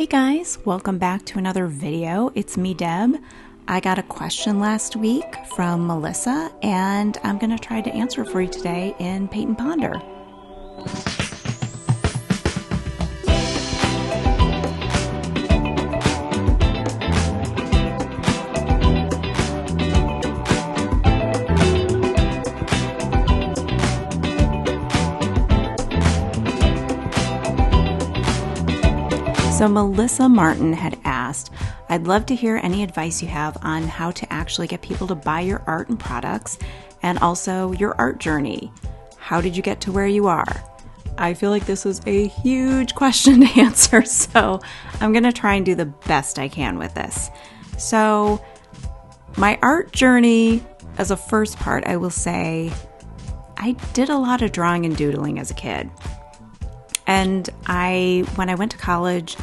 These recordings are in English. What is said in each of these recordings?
guys, welcome back to another video. It's me, Deb. I got a question last week from Melissa, and I'm going to try to answer it for you today in Paint and Ponder. So Melissa Martin had asked, I'd love to hear any advice you have on how to actually get people to buy your art and products, and also your art journey. How did you get to where you are? I feel like this is a huge question to answer, so I'm going to try and do the best I can with this. So my art journey, as a first part, I will say I did a lot of drawing and doodling as a kid. And when I went to college,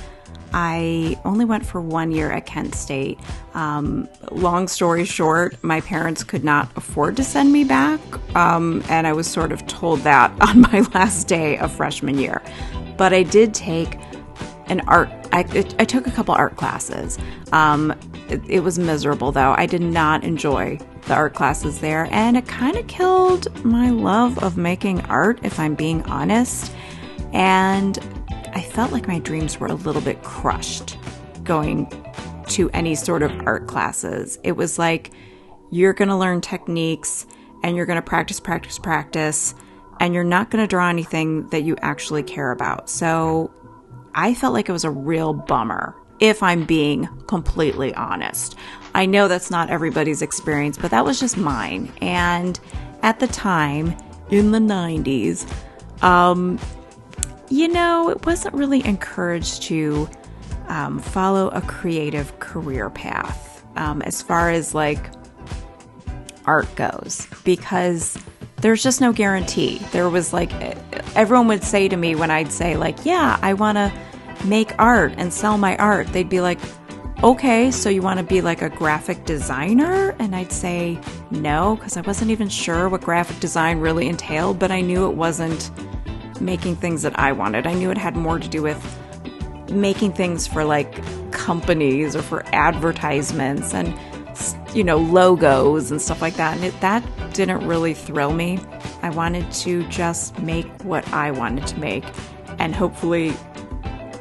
I only went for 1 year at Kent State. Long story short, my parents could not afford to send me back, and I was sort of told that on my last day of freshman year. But I did take I took a couple art classes. It was miserable, though. I did not enjoy the art classes there, and it kind of killed my love of making art, if I'm being honest. And I felt like my dreams were a little bit crushed going to any sort of art classes. It was like, you're going to learn techniques and you're going to practice, and you're not going to draw anything that you actually care about. So I felt like it was a real bummer, if I'm being completely honest. I know that's not everybody's experience, but that was just mine. And at the time, in the 90s, it wasn't really encouraged to follow a creative career path as far as like art goes, because there's just no guarantee. There was like, everyone would say to me when I'd say like, yeah, I want to make art and sell my art. They'd be like, okay, so you want to be like a graphic designer? And I'd say no, because I wasn't even sure what graphic design really entailed, but I knew it wasn't making things that I wanted. I knew it had more to do with making things for like companies or for advertisements and, logos and stuff like that. And that didn't really thrill me. I wanted to just make what I wanted to make, and hopefully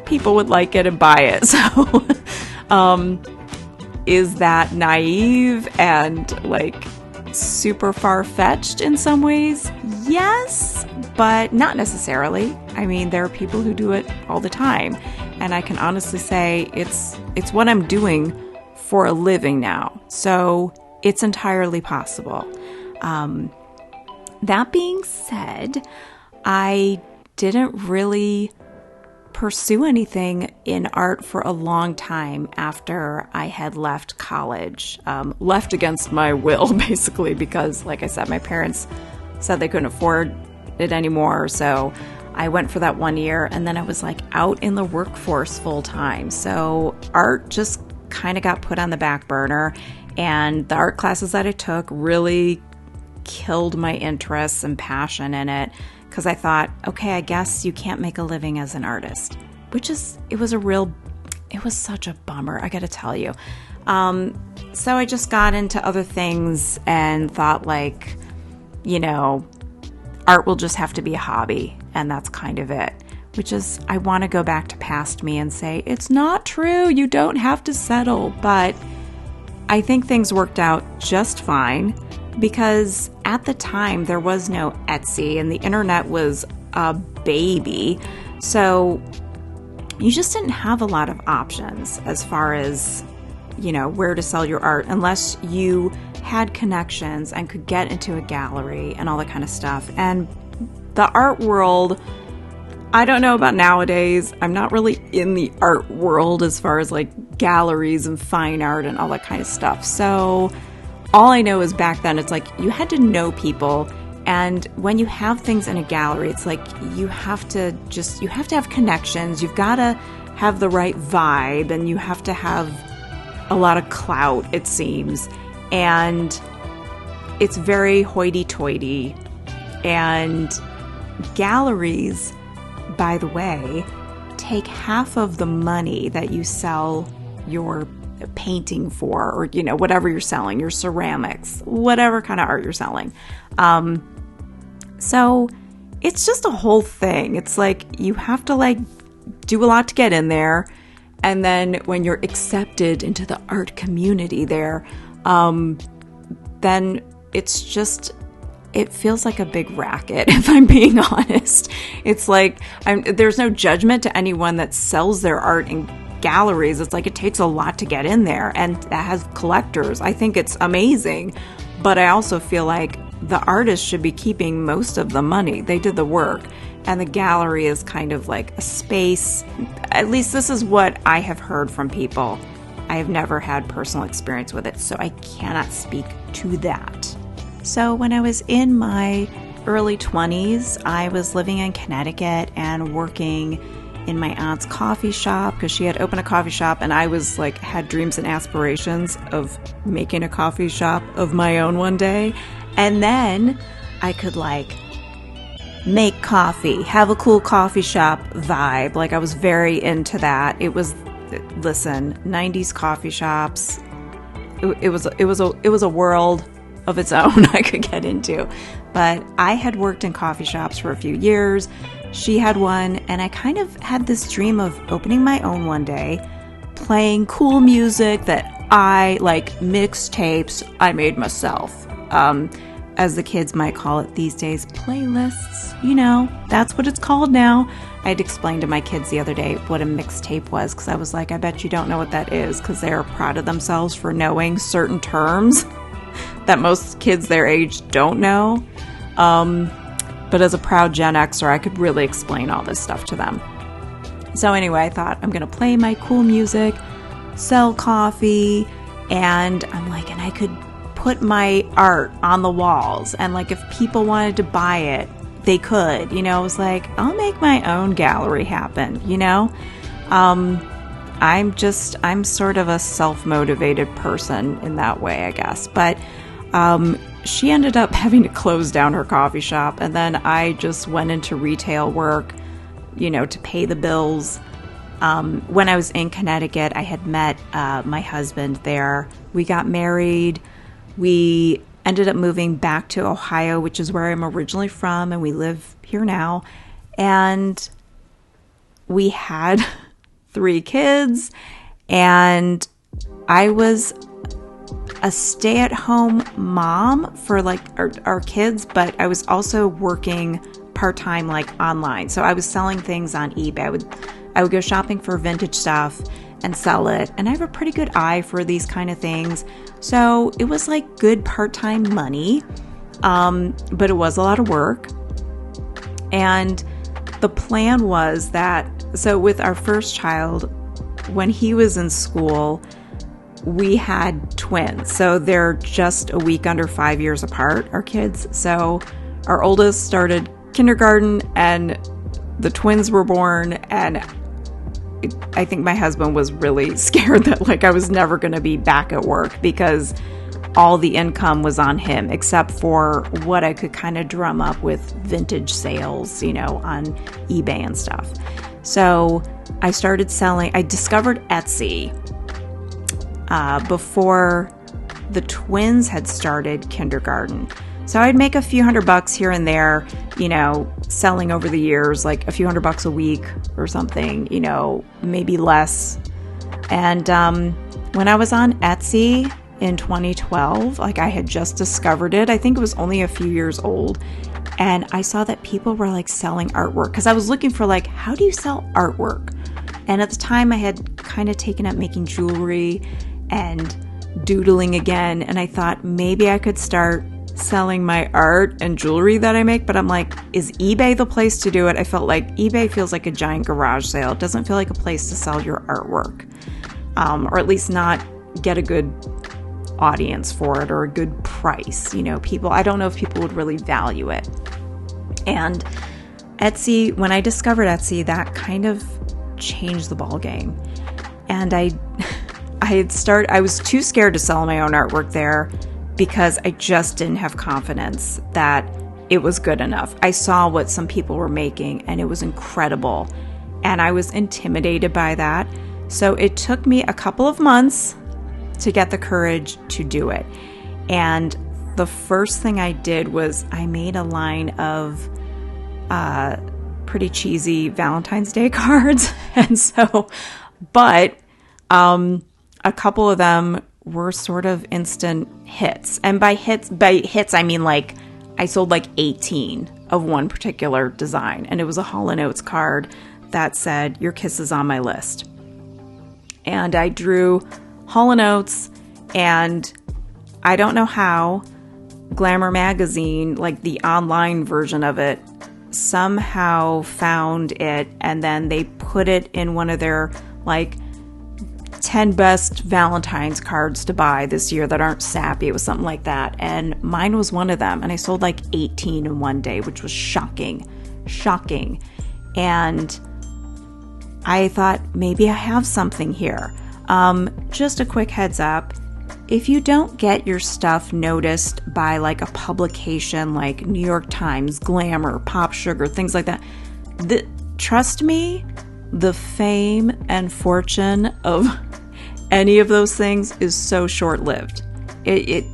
people would like it and buy it. So, is that naive and like super far-fetched in some ways? Yes, but not necessarily. I mean, there are people who do it all the time, and I can honestly say it's what I'm doing for a living now, so it's entirely possible. That being said, I didn't really pursue anything in art for a long time after I had left college. Left against my will, basically, because, like I said, my parents said they couldn't afford it anymore. So I went for that 1 year, and then I was like out in the workforce full time. So art just kind of got put on the back burner, and the art classes that I took really killed my interests and passion in it. Because I thought, okay, I guess you can't make a living as an artist, it was such a bummer, I gotta tell you. So I just got into other things and thought like, art will just have to be a hobby, and that's kind of it. I want to go back to past me and say, it's not true, you don't have to settle. But I think things worked out just fine, because at the time there was no Etsy and the internet was a baby. So you just didn't have a lot of options as far as, where to sell your art, unless you had connections and could get into a gallery and all that kind of stuff. And the art world, I don't know about nowadays. I'm not really in the art world as far as like galleries and fine art and all that kind of stuff. So all I know is back then, it's like you had to know people, and when you have things in a gallery, it's like you have to have connections. You've got to have the right vibe, and you have to have a lot of clout, it seems. And it's very hoity-toity. And galleries, by the way, take half of the money that you sell your painting for, or, whatever you're selling, your ceramics, whatever kind of art you're selling. So it's just a whole thing. It's like you have to do a lot to get in there. And then when you're accepted into the art community there, then it feels like a big racket, if I'm being honest. It's like, there's no judgment to anyone that sells their art in galleries. It's like it takes a lot to get in there, and that has collectors. I think it's amazing, but I also feel like the artist should be keeping most of the money. They did the work, and the gallery is kind of like a space. At least this is what I have heard from people. I have never had personal experience with it, so I cannot speak to that. So when I was in my early 20s, I was living in Connecticut and working in my aunt's coffee shop, because she had opened a coffee shop, and I was had dreams and aspirations of making a coffee shop of my own one day. And then I could make coffee, have a cool coffee shop vibe. I was very into that. It was, 90s coffee shops. It was a world of its own I could get into. But I had worked in coffee shops for a few years. She had one, and I kind of had this dream of opening my own one day, playing cool music that I mixtapes I made myself. As the kids might call it these days, playlists. That's what it's called now. I had explained to my kids the other day what a mixtape was, because I was like, I bet you don't know what that is, because they're proud of themselves for knowing certain terms that most kids their age don't know. But as a proud Gen Xer, I could really explain all this stuff to them. So anyway, I thought, I'm going to play my cool music, sell coffee, and and I could put my art on the walls, and if people wanted to buy it, they could. I was like, I'll make my own gallery happen. I'm sort of a self-motivated person in that way, I guess. But she ended up having to close down her coffee shop, and then I just went into retail work, to pay the bills. When I was in Connecticut, I had met my husband there. We got married. We ended up moving back to Ohio, which is where I'm originally from, and we live here now. And we had 3 kids, and I was a stay-at-home mom for our kids, but I was also working part-time online. So I was selling things on eBay. I would go shopping for vintage stuff and sell it, and I have a pretty good eye for these kind of things. So it was good part-time money, but it was a lot of work. And the plan was that, so with our first child, when he was in school, we had twins. So they're just a week under 5 years apart, our kids. So our oldest started kindergarten, and the twins were born, and I think my husband was really scared that I was never going to be back at work, because all the income was on him, except for what I could kind of drum up with vintage sales, on eBay and stuff. So I started selling. I discovered Etsy before the twins had started kindergarten. So I'd make a few $100 here and there, selling over the years, a few $100 a week or something, maybe less. And when I was on Etsy in 2012, I had just discovered it. I think it was only a few years old. And I saw that people were selling artwork, because I was looking for how do you sell artwork? And at the time I had kind of taken up making jewelry and doodling again. And I thought maybe I could start selling my art and jewelry that I make, but I'm is eBay the place to do it? I felt eBay feels like a giant garage sale. It doesn't feel like a place to sell your artwork, or at least not get a good audience for it or a good price. People, I don't know if people would really value it. And Etsy, when I discovered Etsy, that kind of changed the ball game. And I was too scared to sell my own artwork there, because I just didn't have confidence that it was good enough. I saw what some people were making, and it was incredible. and I was intimidated by that. So it took me a couple of months to get the courage to do it. And the first thing I did was I made a line of pretty cheesy Valentine's Day cards. And so, but a couple of them were sort of instant hits. And by hits, I mean like I sold like 18 of one particular design. And it was a Hall & Oates card that said, "Your kiss is on my list." And I drew Hall & Oates, and I don't know how Glamour magazine, like the online version of it, somehow found it, and then they put it in one of their like 10 best Valentine's cards to buy this year that aren't sappy. It was something like that. And mine was one of them. And I sold like 18 in one day, which was shocking. And I thought maybe I have something here. Just a quick heads up. If you don't get your stuff noticed by like a publication like New York Times, Glamour, Pop Sugar, things like that, trust me, the fame and fortune of any of those things is so short-lived. If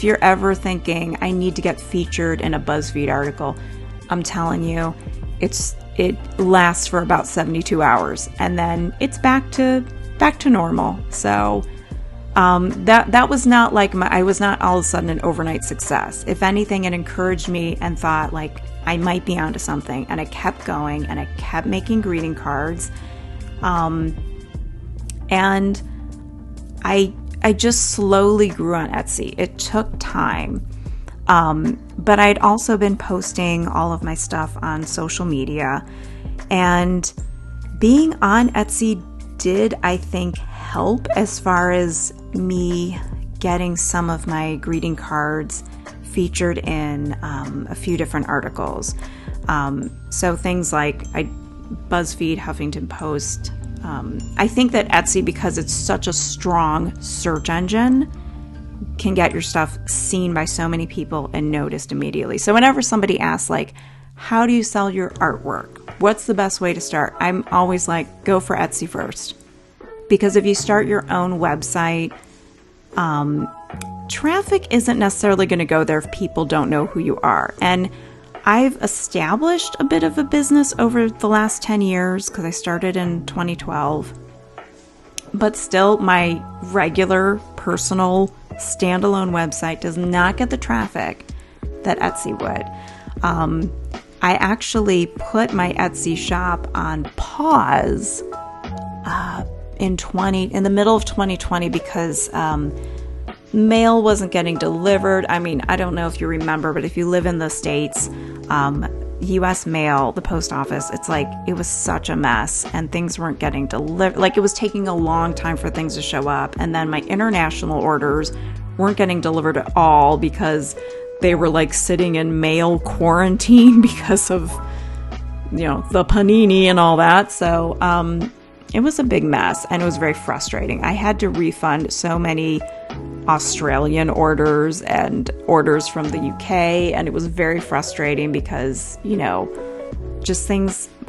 you're ever thinking, I need to get featured in a BuzzFeed article, I'm telling you, it lasts for about 72 hours, and then it's back to normal. So that was not like I was not all of a sudden an overnight success. If anything, it encouraged me and thought like I might be onto something, and I kept going and I kept making greeting cards. And I just slowly grew on Etsy. It took time. But I'd also been posting all of my stuff on social media, and being on Etsy did, I think, help as far as me getting some of my greeting cards featured in a few different articles. So things like BuzzFeed, Huffington Post. I think that Etsy, because it's such a strong search engine, can get your stuff seen by so many people and noticed immediately. So whenever somebody asks, like, how do you sell your artwork? What's the best way to start? I'm always like, go for Etsy first. Because if you start your own website, traffic isn't necessarily going to go there if people don't know who you are. And I've established a bit of a business over the last 10 years because I started in 2012. But still, my regular, personal, standalone website does not get the traffic that Etsy would. I actually put my Etsy shop on pause in the middle of 2020 because mail wasn't getting delivered. I mean, I don't know if you remember, but if you live in the States, U.S. mail, the post office, it's like it was such a mess and things weren't getting delivered. Like it was taking a long time for things to show up. And then my international orders weren't getting delivered at all because they were like sitting in mail quarantine because of, the panini and all that. So it was a big mess and it was very frustrating. I had to refund so many Australian orders and orders from the UK, and it was very frustrating because,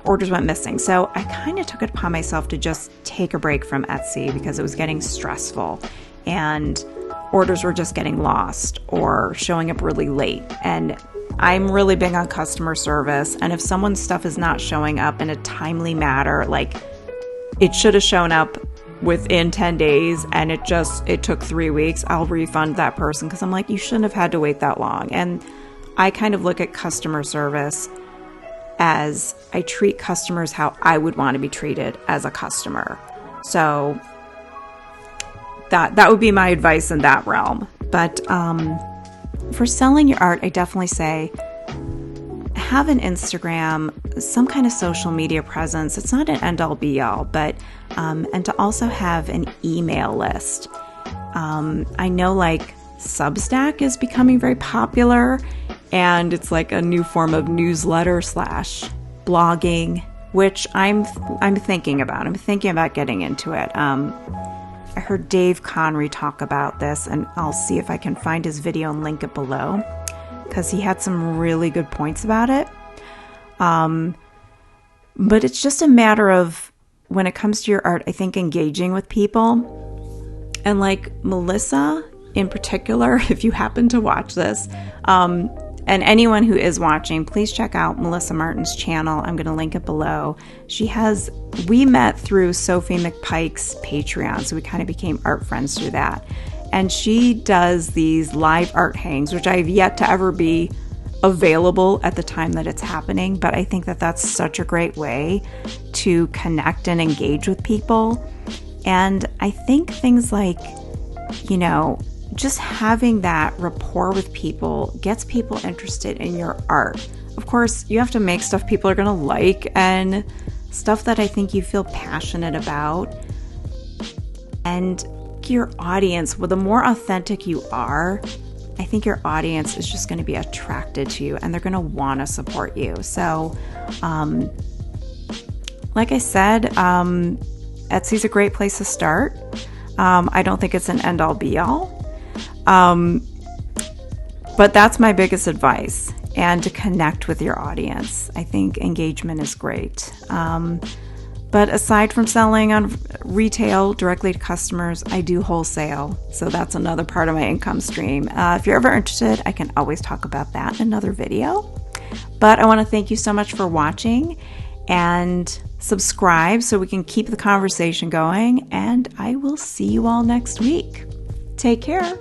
orders went missing. So I kind of took it upon myself to just take a break from Etsy because it was getting stressful and orders were just getting lost or showing up really late. And I'm really big on customer service, and if someone's stuff is not showing up in a timely manner, like it should have shown up within 10 days and it took 3 weeks, I'll refund that person because I'm like, you shouldn't have had to wait that long. And I kind of look at customer service as I treat customers how I would want to be treated as a customer. So that would be my advice in that realm. But for selling your art, I definitely say have an Instagram, some kind of social media presence. It's not an end-all be-all, but and to also have an email list. I know like Substack is becoming very popular, and it's like a new form of newsletter / blogging, which I'm thinking about. I'm thinking about getting into it. I heard Dave Conry talk about this, and I'll see if I can find his video and link it below, because he had some really good points about it. But it's just a matter of, when it comes to your art, I think engaging with people. And like Melissa in particular, if you happen to watch this, and anyone who is watching, please check out Melissa Martin's channel. I'm going to link it below. We met through Sophie McPike's Patreon, so we kind of became art friends through that. And she does these live art hangs, which I've yet to ever be available at the time that it's happening. But I think that that's such a great way to connect and engage with people. And I think things like, just having that rapport with people gets people interested in your art. Of course, you have to make stuff people are going to like and stuff that I think you feel passionate about. And your audience, well, the more authentic you are, I think your audience is just going to be attracted to you and they're going to want to support you. So, like I said, Etsy's a great place to start. I don't think it's an end-all be-all. But that's my biggest advice, and to connect with your audience. I think engagement is great. But aside from selling on retail directly to customers, I do wholesale. So that's another part of my income stream. If you're ever interested, I can always talk about that in another video. But I want to thank you so much for watching, and subscribe so we can keep the conversation going. And I will see you all next week. Take care.